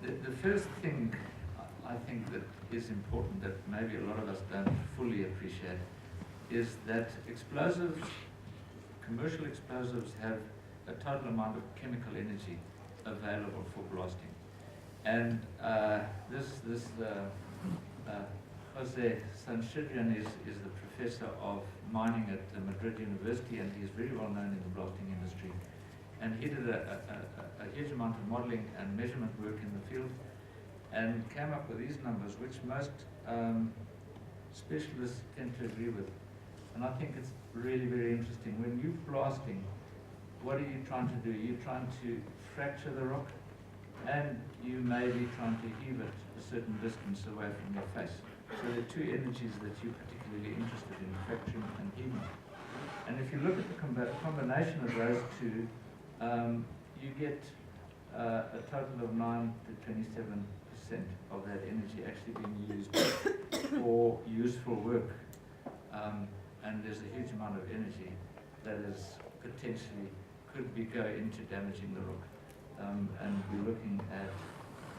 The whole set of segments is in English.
The first thing I think that is important that maybe a lot of us don't fully appreciate is that explosives, commercial explosives, have a total amount of chemical energy available for blasting. And Jose Sanchidrian is the professor of mining at Madrid University, and he is very well known in the blasting industry. And he did a huge amount of modeling and measurement work in the field and came up with these numbers, which most specialists tend to agree with. And I think it's really very interesting. When you're blasting, what are you trying to do? You're trying to fracture the rock, and you may be trying to heave it a certain distance away from your face. So there are two energies that you're particularly interested in, fracturing and heaving. And if you look at the combination of those two, you get a total of 9 to 27% of that energy actually being used for useful work. And there's a huge amount of energy that is potentially could be go into damaging the rock. And we're looking at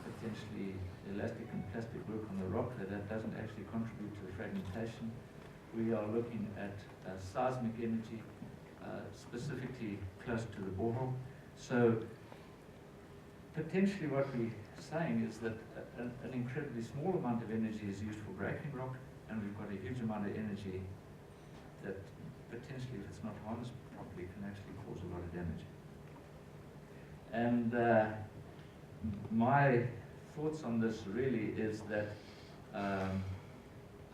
potentially elastic and plastic work on the rock that doesn't actually contribute to the fragmentation. We are looking at seismic energy, specifically close to the borehole. So potentially what we're saying is that an incredibly small amount of energy is used for breaking rock, and we've got a huge amount of energy that potentially, if it's not harnessed properly, can actually cause a lot of damage. And my thoughts on this really is that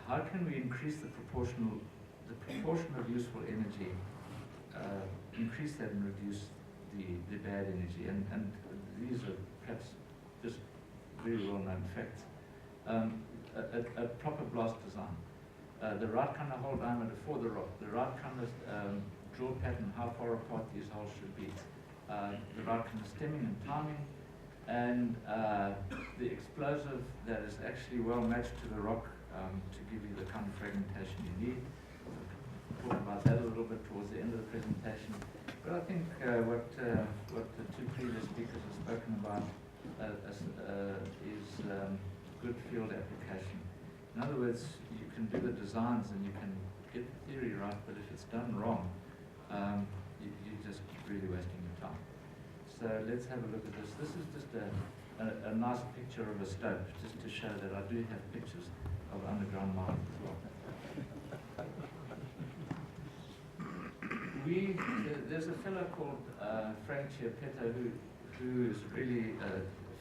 how can we increase the proportion of useful energy, increase that and reduce the bad energy? And these are perhaps just very well-known facts. A proper blast design. The right kind of hole diameter for the rock, the right kind of drill pattern, how far apart these holes should be, the right kind of stemming and timing, and the explosive that is actually well matched to the rock to give you the kind of fragmentation you need. We'll talk about that a little bit towards the end of the presentation. But I think what the two previous speakers have spoken about is good field application. In other words, you can do the designs and you can get the theory right, but if it's done wrong, you're just really wasting your time. So let's have a look at this. This is just a nice picture of a stope, just to show that I do have pictures of underground mining as well. There's a fellow called Frank Chiappetto who is really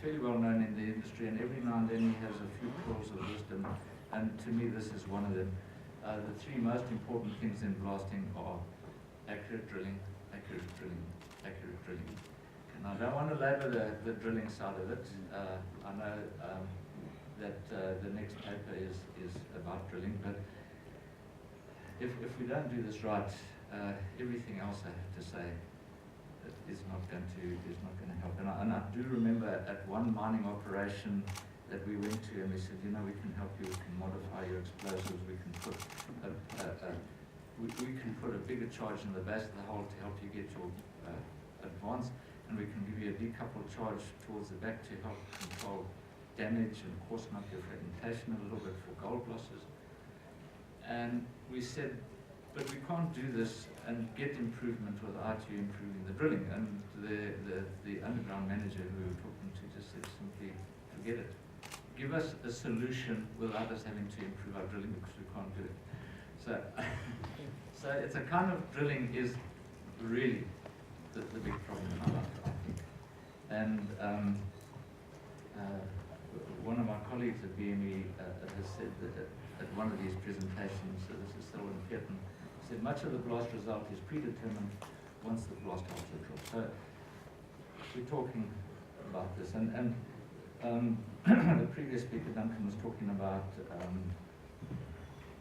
fairly well known in the industry, and every now and then he has a few pearls of wisdom, and to me this is one of them. The three most important things in blasting are accurate drilling, accurate drilling, accurate drilling. And I don't want to labor the drilling side of it. I know that the next paper is about drilling, but if we don't do this right, everything else I have to say is not going to help. And I do remember at one mining operation that we went to, and we said, you know, we can help you. We can modify your explosives. We can put we can put a bigger charge in the base of the hole to help you get your advance, and we can give you a decoupled charge towards the back to help control damage and coarsen up your fragmentation a little bit for gold losses. And we said, but we can't do this and get improvement without you improving the drilling. And the underground manager who we were talking to just said simply, forget it. Give us a solution without us having to improve our drilling, because we can't do it. So it's a kind of drilling is really the big problem in our life, I think. And one of my colleagues at BME has said that at one of these presentations, so this is Selwyn Pearton, said much of the blast result is predetermined once the blast holes are drilled. So we're talking about this, and the previous speaker, Duncan, was talking about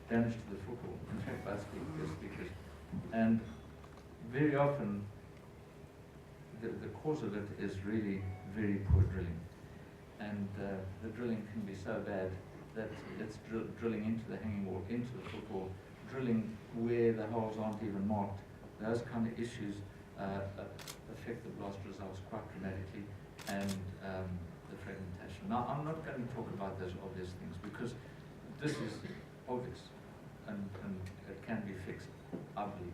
damage to the footwall. In fact, both speakers. And very often, the cause of it is really very poor drilling. And the drilling can be so bad that it's drilling into the hanging wall, into the footwall, drilling where the holes aren't even marked. Those kind of issues affect the blast results quite dramatically, and the fragmentation Now, I'm not going to talk about those obvious things because this is obvious and it can be fixed, I believe.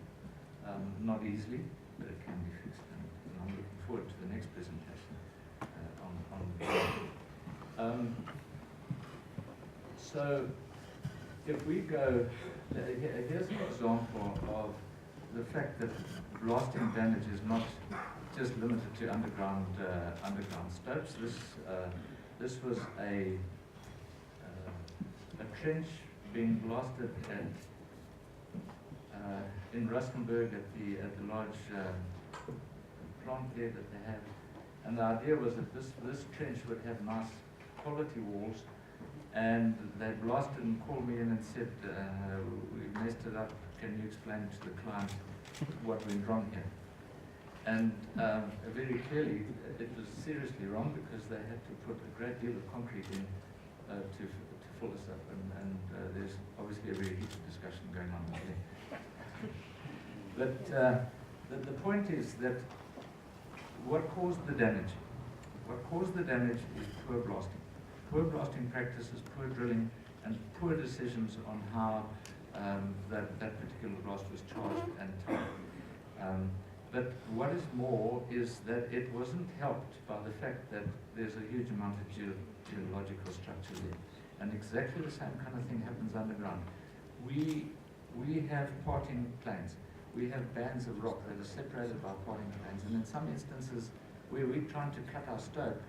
Not easily, but it can be fixed. And I'm looking forward to the next presentation so if we go, here's an example of the fact that blasting damage is not just limited to underground stopes. This was a trench being blasted in Rustenburg at the large plant there that they have, and the idea was that this trench would have nice quality walls, and they blasted and called me in and said, we messed it up, can you explain to the client what went wrong here? And very clearly it was seriously wrong because they had to put a great deal of concrete in to fill this up, and there's obviously a very heated discussion going on there. But the point is that what caused the damage? What caused the damage is poor blasting. Poor blasting practices, poor drilling, and poor decisions on how that particular blast was charged and timed. But what is more is that it wasn't helped by the fact that there's a huge amount of geological structure there. And exactly the same kind of thing happens underground. We have parting plains. We have bands of rock that are separated by parting plains. And in some instances, where we're trying to cut our stope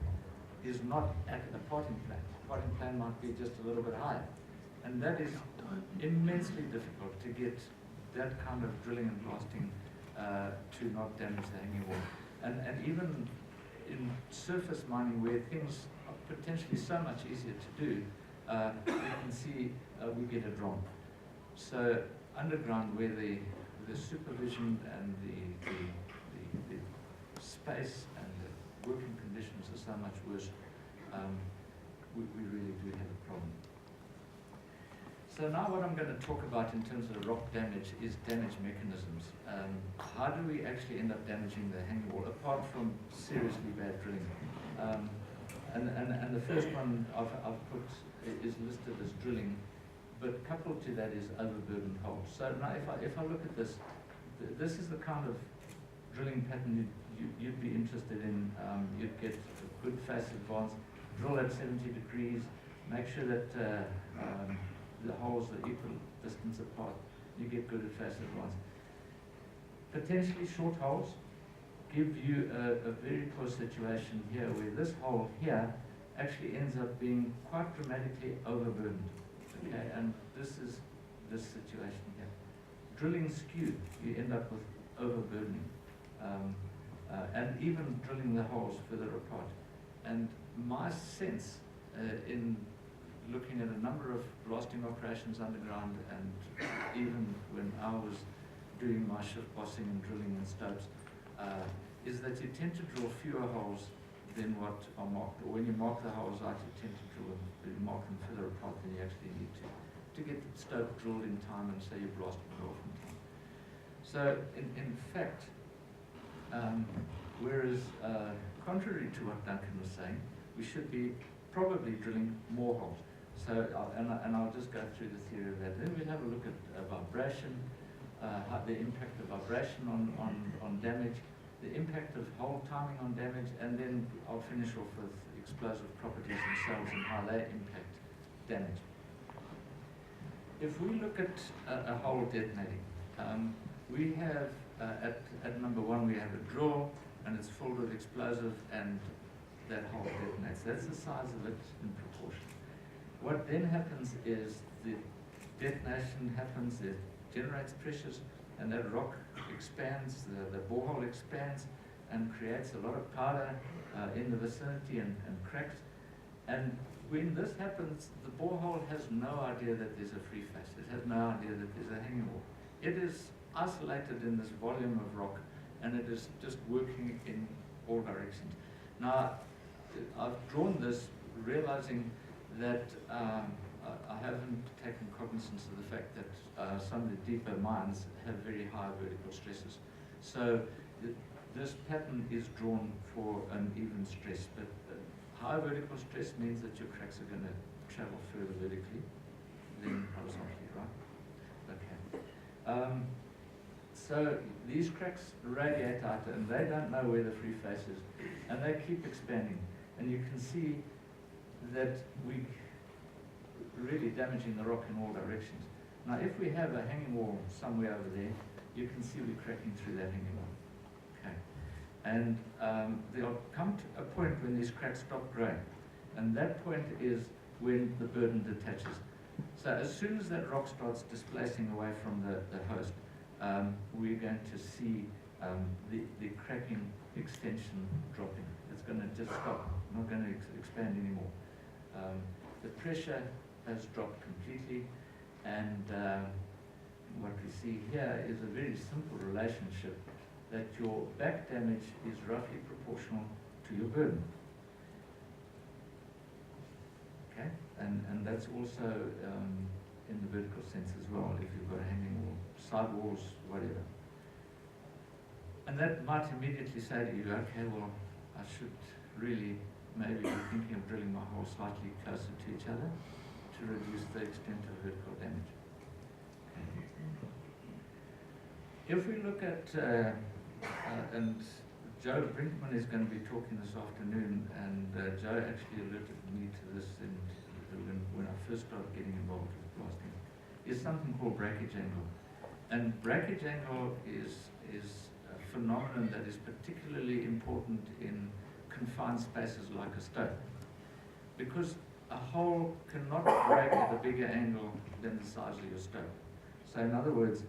is not at a parting plane. Parting plane might be just a little bit higher. And that is immensely difficult to get that kind of drilling and blasting to not damage the hanging wall. And even in surface mining where things are potentially so much easier to do, you can see we get it wrong. So underground where the supervision and the space and the working conditions are so much worse, we really do have a problem. So now what I'm going to talk about in terms of rock damage is damage mechanisms. How do we actually end up damaging the hanging wall, apart from seriously bad drilling? And the first one I've put is listed as drilling, but coupled to that is overburdened holes. So now if I look at this, this is the kind of drilling pattern you'd be interested in. You'd get a good face advance, drill at 70 degrees, make sure that the holes are equal distance apart. You get good at face advance. Potentially short holes give you a very poor situation here, where this hole here actually ends up being quite dramatically overburdened. Okay, and this is this situation here. Drilling skew, you end up with overburdening, and even drilling the holes further apart. And my sense in looking at a number of blasting operations underground, and even when I was doing my shift bossing and drilling in stopes, is that you tend to drill fewer holes than what are marked. Or when you mark the holes out, you tend to mark them further apart than you actually need to get the stope drilled in time and say you blast it off in time. So in fact, whereas contrary to what Duncan was saying, we should be probably drilling more holes. So, I'll just go through the theory of that. Then we'll have a look at vibration, the impact of vibration on damage, the impact of hole timing on damage, and then I'll finish off with explosive properties themselves and how they impact damage. If we look at a hole detonating, we have, at number one, we have a drill, and it's filled with explosive, and that hole detonates. That's the size of it in proportion. What then happens is the detonation happens, it generates pressures, and that rock expands, the borehole expands and creates a lot of powder in the vicinity and cracks. And when this happens, the borehole has no idea that there's a free face. It has no idea that there's a hanging wall. It is isolated in this volume of rock, and it is just working in all directions. Now, I've drawn this realizing that I haven't taken cognizance of the fact that some of the deeper mines have very high vertical stresses. So this pattern is drawn for an even stress, but high vertical stress means that your cracks are going to travel further vertically than horizontally, right? Okay. So these cracks radiate out and they don't know where the free face is, and they keep expanding. And you can see that we're really damaging the rock in all directions. Now if we have a hanging wall somewhere over there, you can see we're cracking through that hanging wall. Okay. And there'll come to a point when these cracks stop growing. And that point is when the burden detaches. So as soon as that rock starts displacing away from the host, we're going to see the cracking extension dropping. It's going to just stop, not going to expand anymore. The pressure has dropped completely, and what we see here is a very simple relationship that your back damage is roughly proportional to your burden. Okay, and that's also in the vertical sense as well, if you've got a hanging wall, side walls, whatever. And that might immediately say to you, okay, well, I should really maybe be thinking of drilling my hole slightly closer to each other to reduce the extent of vertical damage. Okay. If we look at, and Joe Brinkman is going to be talking this afternoon, and Joe actually alerted me to this when I first started getting involved with blasting, is something called breakage angle. And breakage angle is a phenomenon that is particularly important in confined spaces like a stope, because a hole cannot break at a bigger angle than the size of your stope. So in other words,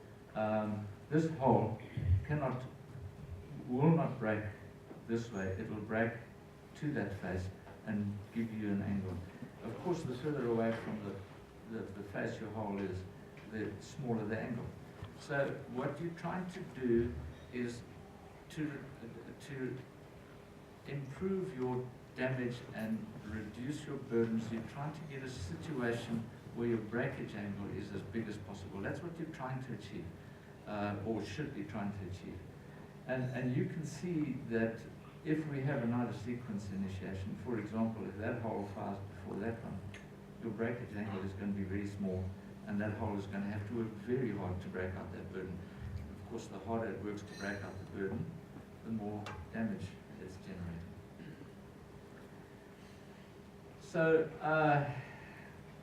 this hole will not break this way. It will break to that face and give you an angle. Of course, the further away from the face your hole is, the smaller the angle. So what you're trying to do is to improve your damage and reduce your burdens. You're trying to get a situation where your breakage angle is as big as possible. That's what you're trying to achieve, or should be trying to achieve. And you can see that if we have another sequence initiation, for example, if that hole fires before that one, your breakage angle is going to be very small, and that hole is going to have to work very hard to break out that burden. Of course, the harder it works to break out the burden, the more damage it's generating. So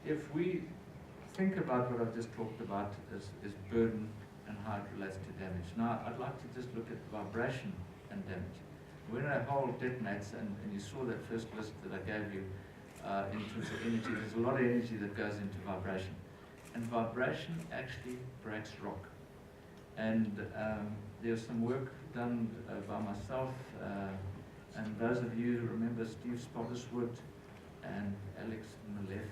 if we think about what I've just talked about as burden and how it relates to damage. Now, I'd like to just look at vibration and damage. When a hole detonates, and you saw that first list that I gave you in terms of energy, there's a lot of energy that goes into vibration. And vibration actually breaks rock. And there's some work done by myself, and those of you who remember Steve Spottiswood and Alex Malef,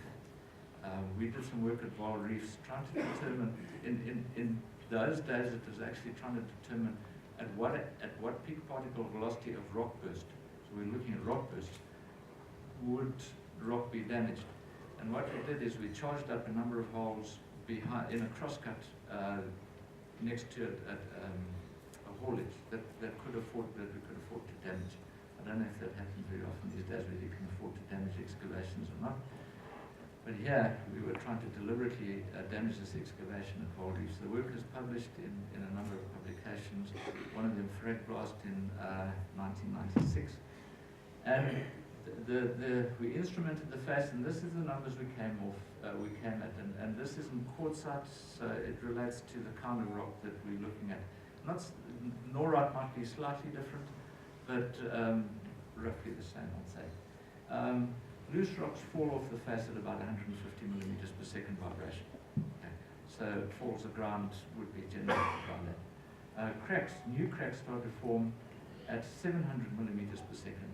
we did some work at Vaal Reefs trying to determine, in those days it was actually trying to determine at what peak particle velocity of rock burst, so we're looking at rock bursts, would rock be damaged. And what we did is we charged up a number of holes behind, in a crosscut next to it at a haulage that we could afford to damage. I don't know if that happens very often these days, whether you can afford to damage excavations or not. But here, we were trying to deliberately damage this excavation at Vaal Reefs. The work is published in a number of publications, one of them Frag Blast in 1996. And we instrumented the face, and this is the numbers we came at, and this is in quartzite, so it relates to the kind of rock that we're looking at. Norite might be slightly different, but roughly the same, I'd say. Loose rocks fall off the face at about 150 millimeters per second vibration. Okay. So falls of ground would be generated by that. New cracks start to form at 700 millimeters per second.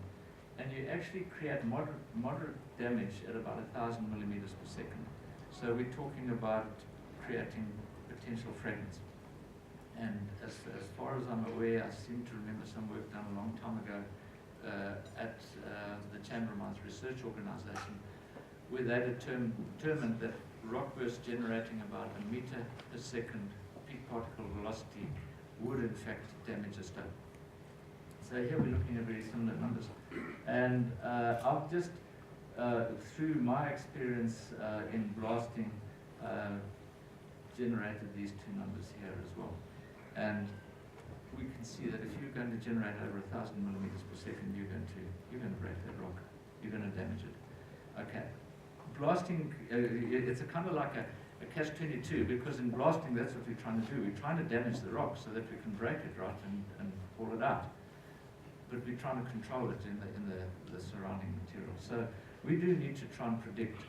And you actually create moderate damage at about 1,000 millimeters per second. So we're talking about creating potential fragments. And as far as I'm aware, I seem to remember some work done a long time ago at the Chamber of Mines Research Organization, where they determined that rock bursts generating about 1 meter per second peak particle velocity would in fact damage a stone. So here we're looking at very similar numbers. And I've just, through my experience in blasting, generated these two numbers here as well. And we can see that if you're going to generate over 1,000 millimeters per second, you're going to break that rock. You're going to damage it. Okay. Blasting, it's a kind of like a catch-22, because in blasting, that's what we're trying to do. We're trying to damage the rock so that we can break it, right, and pull it out. But we're trying to control it in the surrounding material. So we do need to try and predict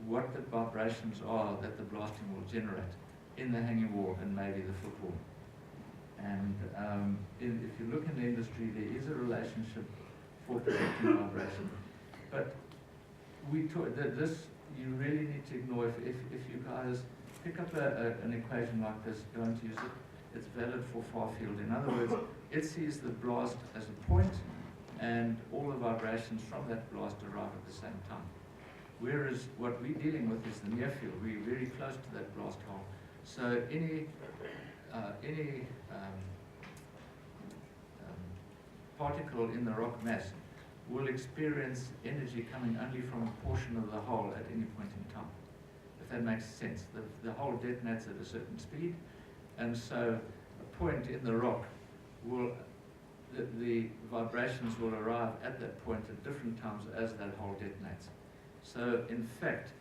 what the vibrations are that the blasting will generate in the hanging wall and maybe the footwall. And if you look in the industry, there is a relationship for predicting vibration. But we taught that this, you really need to ignore. If you guys pick up an equation like this, don't use it. It's valid for far field. In other words, it sees the blast as a point, and all the vibrations from that blast arrive at the same time. Whereas what we're dealing with is the near field. We're very close to that blast hole. So any particle in the rock mass will experience energy coming only from a portion of the hole at any point in time, if that makes sense. The hole detonates at a certain speed, and so a point in the rock will, the vibrations will arrive at that point at different times as that hole detonates. So in fact,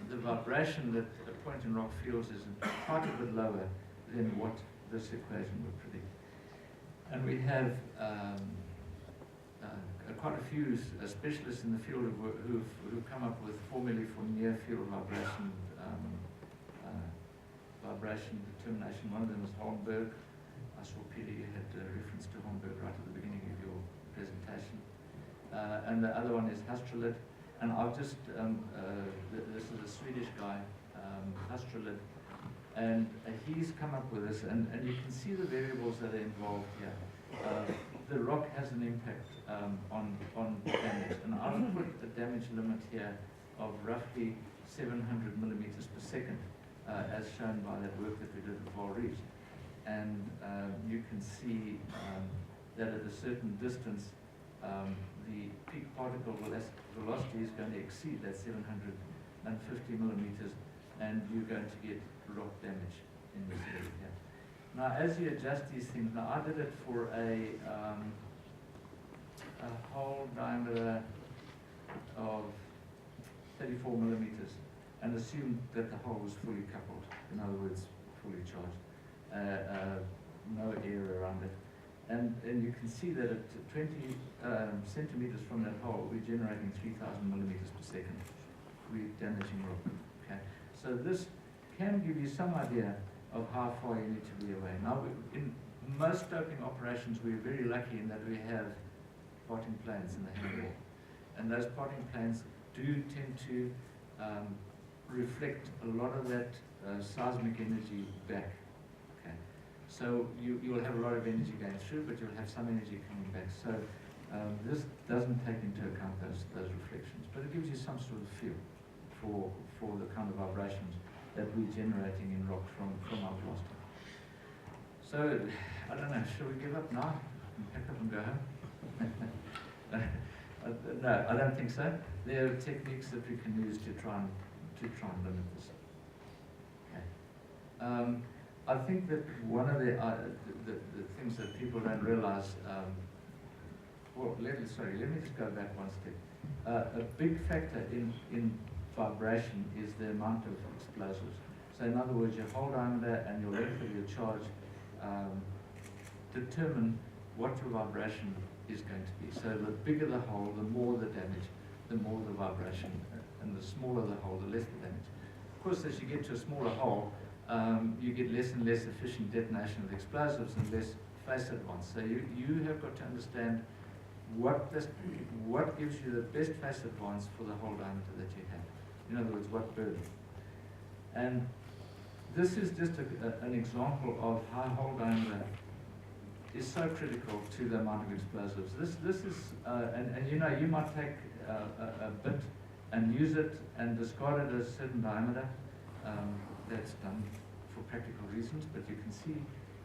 the vibration that a point in rock feels is quite a bit lower than what this equation would predict. And we have quite a few specialists in the field who've come up with formulae for near field vibration determination. One of them is Holmberg. I saw Peter, you had a reference to Holmberg right at the beginning of your presentation. And the other one is Hastrelid. And I've just, this is a Swedish guy, Hastrelid, and he's come up with this, and you can see the variables that are involved here. The rock has an impact on damage, and I've put a damage limit here of roughly 700 millimeters per second, as shown by that work that we did at Val Reeves. And you can see that at a certain distance, the peak particle velocity is going to exceed that 750 millimeters, and you're going to get rock damage in this area here. Now, as you adjust these things, now I did it for a hole diameter of 34 millimeters and assumed that the hole was fully coupled, in other words, fully charged, no air around it. And you can see that at 20 centimeters from that hole, we're generating 3,000 millimeters per second. We're damaging rock. Okay, so this can give you some idea of how far you need to be away. Now, in most stoping operations, we're very lucky in that we have potting planes in the hanging wall, and those potting planes do tend to reflect a lot of that seismic energy back. So you will have a lot of energy going through, but you'll have some energy coming back. So this doesn't take into account those reflections, but it gives you some sort of feel for the kind of vibrations that we're generating in rock from our blasting. So I don't know, shall we give up now and pack up and go home? No, I don't think so. There are techniques that we can use to try and limit this. Okay. I think that one of the things that people don't realize, well, let me just go back one step. A big factor in vibration is the amount of explosives. So in other words, your hole diameter and your length of your charge determine what your vibration is going to be. So the bigger the hole, the more the damage, the more the vibration, and the smaller the hole, the less the damage. Of course, as you get to a smaller hole, you get less and less efficient detonation of the explosives and less face advance. So you have got to understand what gives you the best face advance for the hole diameter that you have. In other words, what burden. And this is just an example of how hole diameter is so critical to the amount of explosives. This is, and you know, you might take a bit and use it and discard it at a certain diameter. That's done for practical reasons, but you can see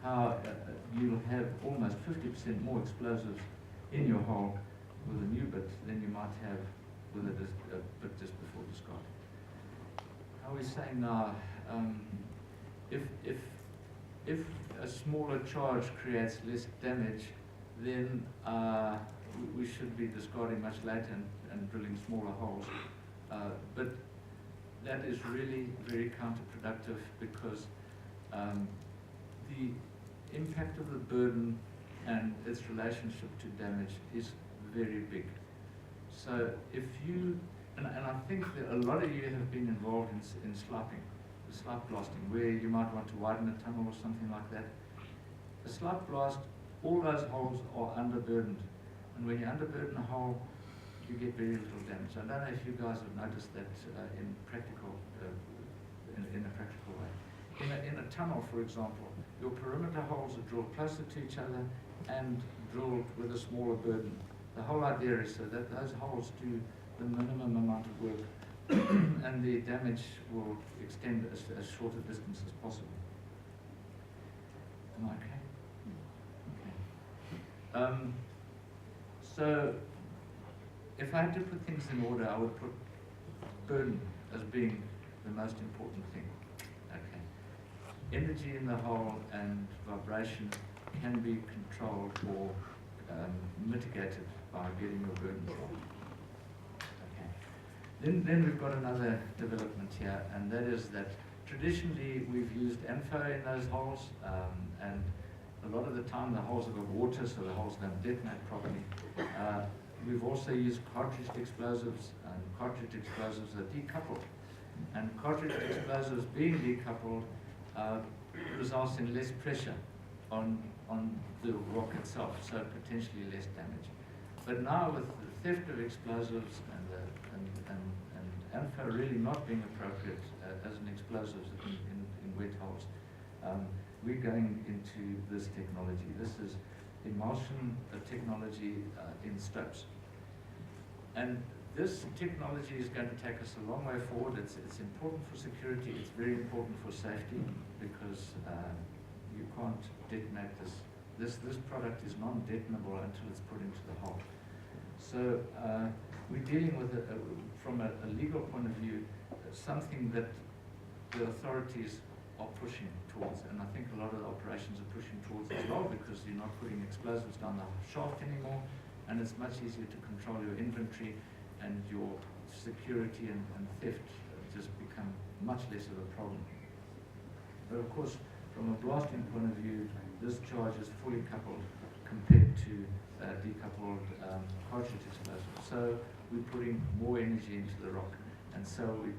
how you'll have almost 50% more explosives in your hole with a new bit than you might have with a bit just before discard. How are we saying now? If a smaller charge creates less damage, then we should be discarding much later and drilling smaller holes. But that is really very counterproductive because the impact of the burden and its relationship to damage is very big. So if you, and I think that a lot of you have been involved in sliping, the slipe blasting, where you might want to widen a tunnel or something like that. A slipe blast, all those holes are underburdened. And when you underburden a hole, you get very little damage. I don't know if you guys have noticed that in a practical way. In a tunnel, for example, your perimeter holes are drilled closer to each other and drilled with a smaller burden. The whole idea is so that those holes do the minimum amount of work and the damage will extend as short a distance as possible. Am I okay? Okay. So, if I had to put things in order, I would put burden as being the most important thing. Okay. Energy in the hole and vibration can be controlled or mitigated by getting your burden wrong. Then we've got another development here, and that is that traditionally we've used ANFO in those holes, and a lot of the time the holes have got water, so the holes don't detonate properly. We've also used cartridge explosives, and cartridge explosives are decoupled. And cartridge explosives being decoupled results in less pressure on the rock itself, so potentially less damage. But now with the theft of explosives and ANFO really not being appropriate as an explosive in wet holes, we're going into this technology. This is emulsion technology in stopes. And this technology is going to take us a long way forward. It's important for security, it's very important for safety, because you can't detonate this. This product is non-detonable until it's put into the hole. So we're dealing with, from a legal point of view, something that the authorities are pushing towards, and I think a lot of the operations are pushing towards as well, because you're not putting explosives down the shaft anymore, and it's much easier to control your inventory, and your security and theft just become much less of a problem. But of course, from a blasting point of view, this charge is fully coupled compared to decoupled cartridge explosives. So we're putting more energy into the rock, and so we're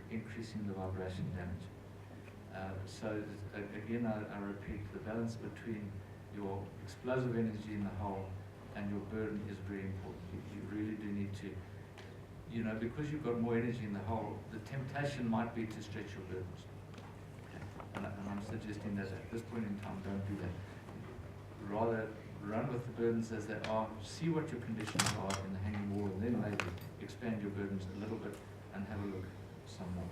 increasing the vibration damage. So again, I repeat, the balance between your explosive energy in the hole and your burden is very important. You really do need to, because you've got more energy in the hole, the temptation might be to stretch your burdens. Okay. And I'm suggesting that at this point in time, don't do that. Rather, run with the burdens as they are, see what your conditions are in the hanging wall, and then maybe expand your burdens a little bit and have a look some more.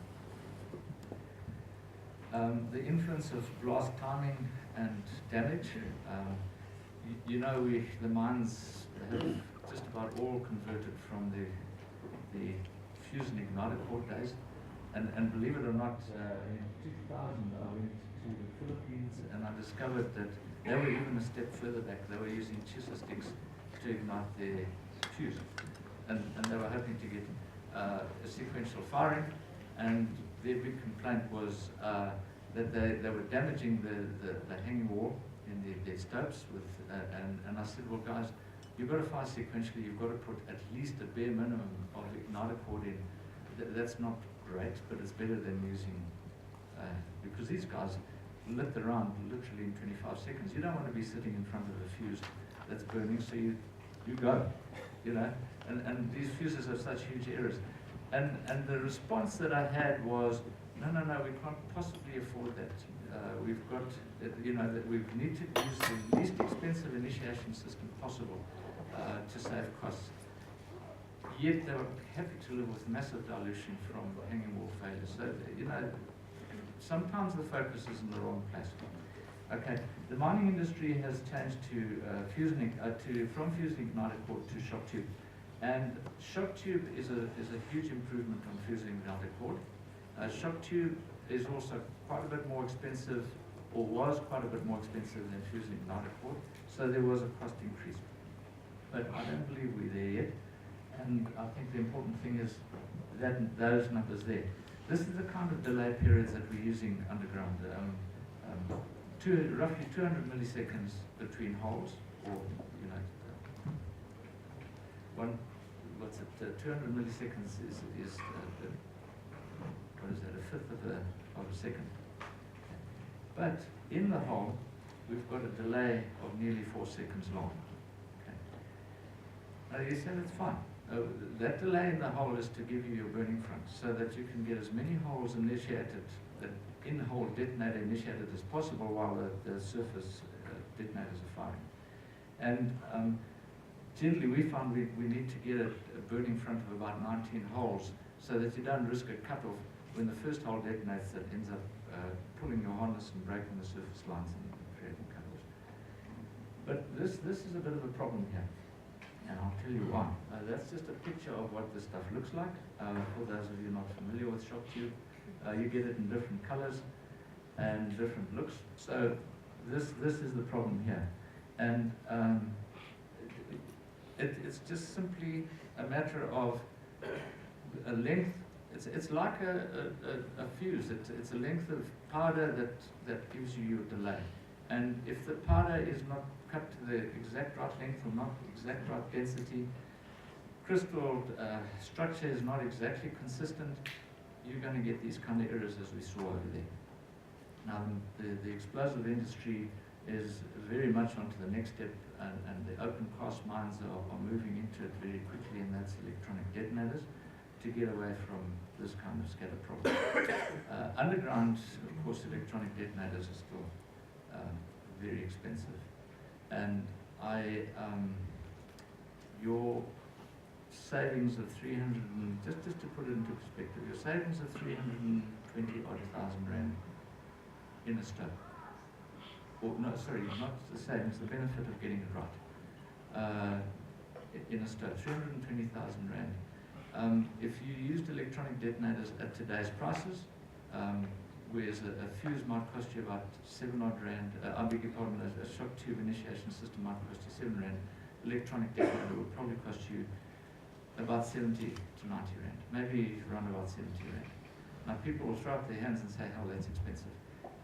The influence of blast timing and damage. The mines have just about all converted from the fuse and igniter core days, and believe it or not, in 2000 I went to the Philippines and I discovered that they were even a step further back. They were using chisel sticks to ignite their fuse, and they were hoping to get a sequential firing, and their big complaint was that they were damaging the hanging wall in their stopes with, and I said, well guys, you've got to fire sequentially, you've got to put at least a bare minimum of igniter cord in. That's not great, but it's better than using, because these guys lit the round literally in 25 seconds. You don't want to be sitting in front of a fuse that's burning, so you go, and these fuses have such huge errors. And the response that I had was, no, we can't possibly afford that. We've got, that we need to use the least expensive initiation system possible to save costs. Yet they were happy to live with massive dilution from hanging wall failure. So, sometimes the focus is in the wrong place. Okay, the mining industry has changed to from fusing ignited core to shock tube, and shock tube is a huge improvement on fusing ignited core. Shock tube is also quite a bit more expensive, or was quite a bit more expensive than fusing ignited core, so there was a cost increase. But I don't believe we're there yet, and I think the important thing is that those numbers there. This is the kind of delay periods that we're using underground. Roughly 200 milliseconds between holes, or 200 milliseconds is what is that? A fifth of a second. But in the hole, we've got a delay of nearly 4 seconds long. Okay. Now you say that's fine. That delay in the hole is to give you your burning front, so that you can get as many holes initiated, in-hole detonator initiated as possible while the surface detonators are firing. And generally we found we need to get a burning front of about 19 holes, so that you don't risk a cutoff when the first hole detonates that ends up pulling your harness and breaking the surface lines and creating cutoffs. But this is a bit of a problem here. And I'll tell you why. That's just a picture of what this stuff looks like. For those of you not familiar with shock tube, you get it in different colors and different looks. So this is the problem here. And it's just simply a matter of a length. It's like a fuse. It's a length of powder that gives you your delay. And if the powder is not cut to the exact right length or not exact right density, crystal structure is not exactly consistent, you're going to get these kind of errors as we saw over there. Now the explosive industry is very much onto the next step, and the open cast mines are moving into it very quickly, and that's electronic detonators, to get away from this kind of scatter problem. Underground, of course, electronic detonators are still very expensive. And your savings of 300, just to put it into perspective, your savings of 320,000 rand in a stope. Or no, sorry, not the savings, the benefit of getting it right. In a stope, 320,000 rand. If you used electronic detonators at today's prices, whereas a fuse might cost you about 7 odd rand, I beg your pardon, a shock tube initiation system might cost you 7 rand, electronic detonator would probably cost you about 70 to 90 rand, maybe around about 70 rand. Now people will throw up their hands and say, hell, that's expensive.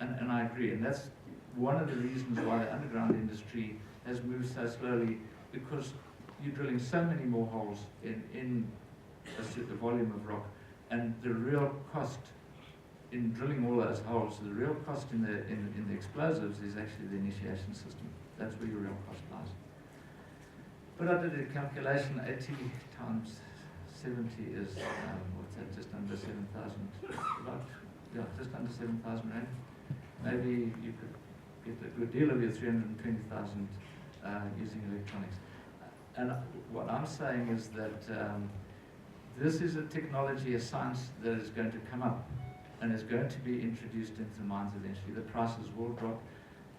And I agree, and that's one of the reasons why the underground industry has moved so slowly, because you're drilling so many more holes in a volume of rock, and the real cost in drilling all those holes, the real cost in the explosives is actually the initiation system. That's where your real cost lies. But I did a calculation, 80 times 70 is, what's that, just under 7,000, just under 7,000 rand. Maybe you could get a good deal of your 320,000 using electronics. And what I'm saying is that this is a technology, a science that is going to come up and is going to be introduced into the mines eventually. The prices will drop.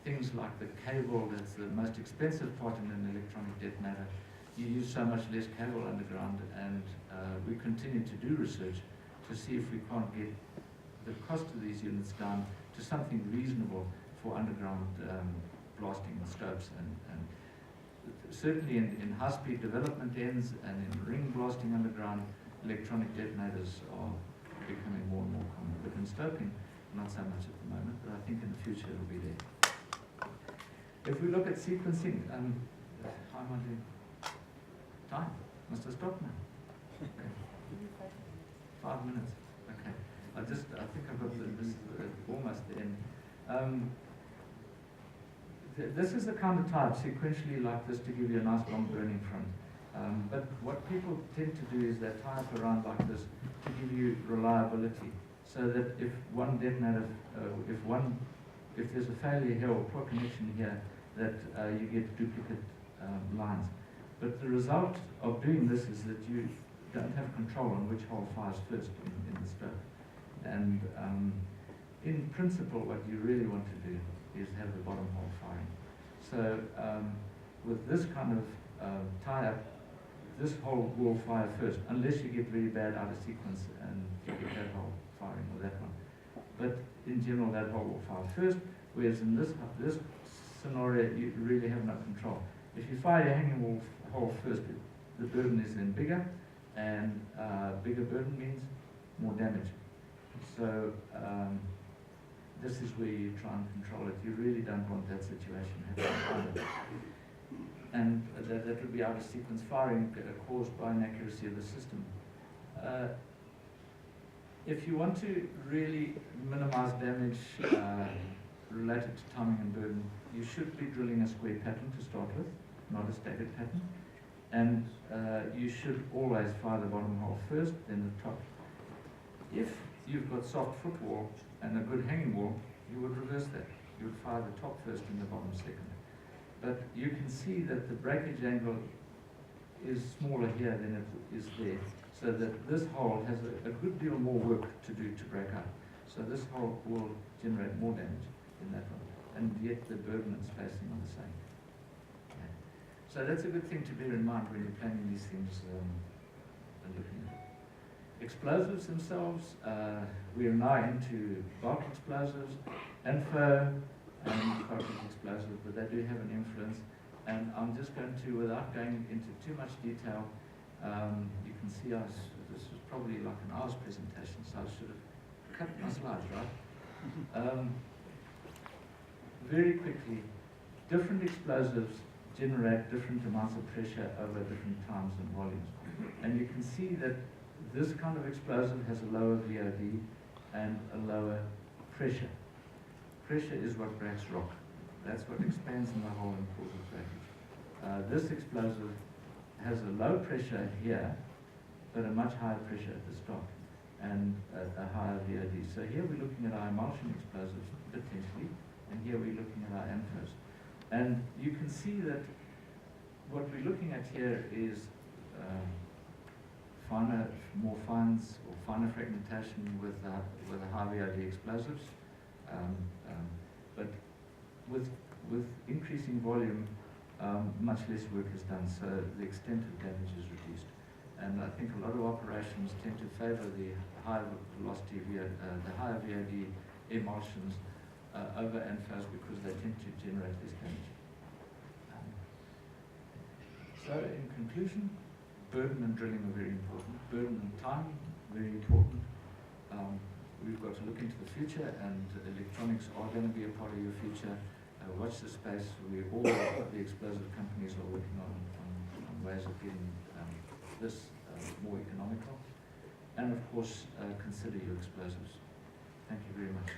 Things like the cable, that's the most expensive part in an electronic detonator. You use so much less cable underground, and we continue to do research to see if we can't get the cost of these units down to something reasonable for underground blasting stopes. And certainly in high-speed development ends and in ring blasting underground, electronic detonators are becoming more and more common. But in stoping, not so much at the moment, but I think in the future it'll be there. If we look at sequencing, how am I doing? Time? Must I stop now? Okay. 5 minutes. Okay. I think I've got this almost the end. This is the kind of type, sequentially like this, to give you a nice long burning front. But what people tend to do is they tie it around like this to give you reliability, so that if one detonator, if there's a failure here or poor connection here, that you get duplicate lines. But the result of doing this is that you don't have control on which hole fires first in the stope. And in principle, what you really want to do is have the bottom hole firing. So with this kind of tie-up, this hole will fire first, unless you get very bad out of sequence and you get that hole firing or that one. But in general, that hole will fire first, whereas in this scenario, you really have no control. If you fire your hanging hole first, the burden is then bigger, and bigger burden means more damage. So this is where you try and control it. You really don't want that situation happening. And that would be out of sequence firing caused by inaccuracy of the system. If you want to really minimize damage related to timing and burden, you should be drilling a square pattern to start with, not a staggered pattern. And you should always fire the bottom hole first, then the top. If you've got soft footwall and a good hanging wall, you would reverse that. You would fire the top first and the bottom second. But you can see that the breakage angle is smaller here than it is there, so that this hole has a good deal more work to do to break up. So this hole will generate more damage in that one, and yet the burden and spacing are the same. Okay. So that's a good thing to bear in mind when you're planning these things and looking at it. Explosives themselves, we are now into bulk explosives, info, and cartridge explosives, but they do have an influence. And I'm just going to, without going into too much detail, you can see this was probably like an hour's presentation, so I should have cut my slides, right? Very quickly, different explosives generate different amounts of pressure over different times and volumes. And you can see that this kind of explosive has a lower VOD and a lower pressure. Pressure is what breaks rock. That's what expands in the hole and causes breakage. This explosive has a low pressure here, but a much higher pressure at the start, and a higher VOD. So here we're looking at our emulsion explosives, potentially, and here we're looking at our amphos. And you can see that what we're looking at here is more fines or finer fragmentation with a high VOD explosives. But with increasing volume, much less work is done, so the extent of damage is reduced. And I think a lot of operations tend to favour the high velocity, the higher VOD emulsions over amphos because they tend to generate less damage. So in conclusion, burden and drilling are very important. Burden and time, very important. We've got to look into the future, and electronics are going to be a part of your future. Watch the space. All the explosive companies are working on ways of getting this more economical. And of course, consider your explosives. Thank you very much.